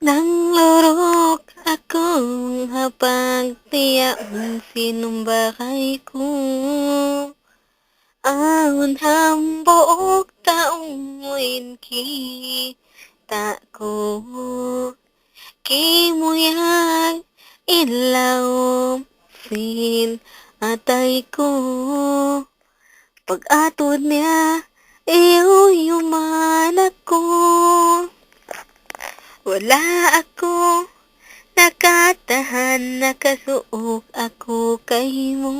Nang lorok akong hapagtiya sinumbakay ko. Ahon hambuok taong kita ko. Kimuyag ilaw sin atay ko. Pag-atod niya iyo yuman ako. Wala ako nakatahan, nakasuok ako kay mo.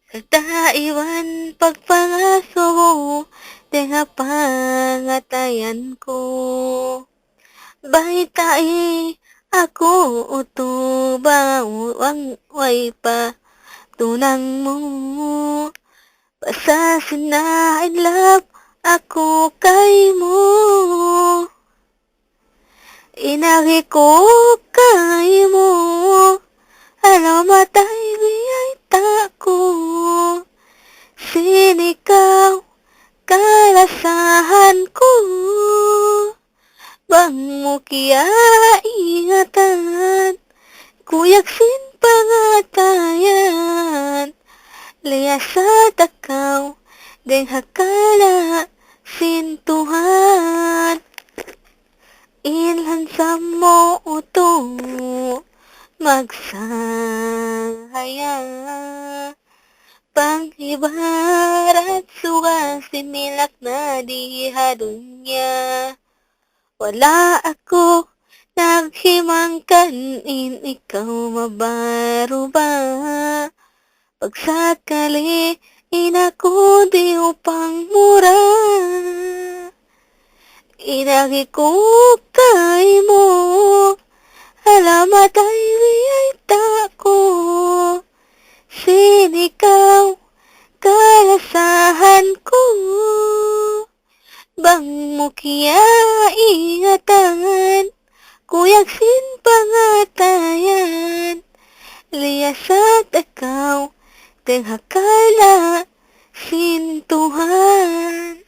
Sa daiwan pagpangaso, tenga pangatayan ko. Baitai ako utuba, wang way pa tunang mo. Pasasin na in love ako kay mo. Inagi ko kay mo, alam matay biyay tako. Sinikaw kalasahan ko, bang mo kiya ingatan, kuyak sin pangatayan. Liya sa takaw, deng hakala sin Tuhan. Ilhan sa mo uto magsahaya. Panghibarat suka sinilak na di hadunya. Wala ako naghimangkan in ikaw mabaro ba. Pagsakali inako di upang mura. Inagi ko kay mo, alamat ay biyay tako. Sinikaw kalasahan ko, bang mo kiya ingatan, kuyak sin pangatayan. Liya sa takaw, tenghakala sin Tuhan.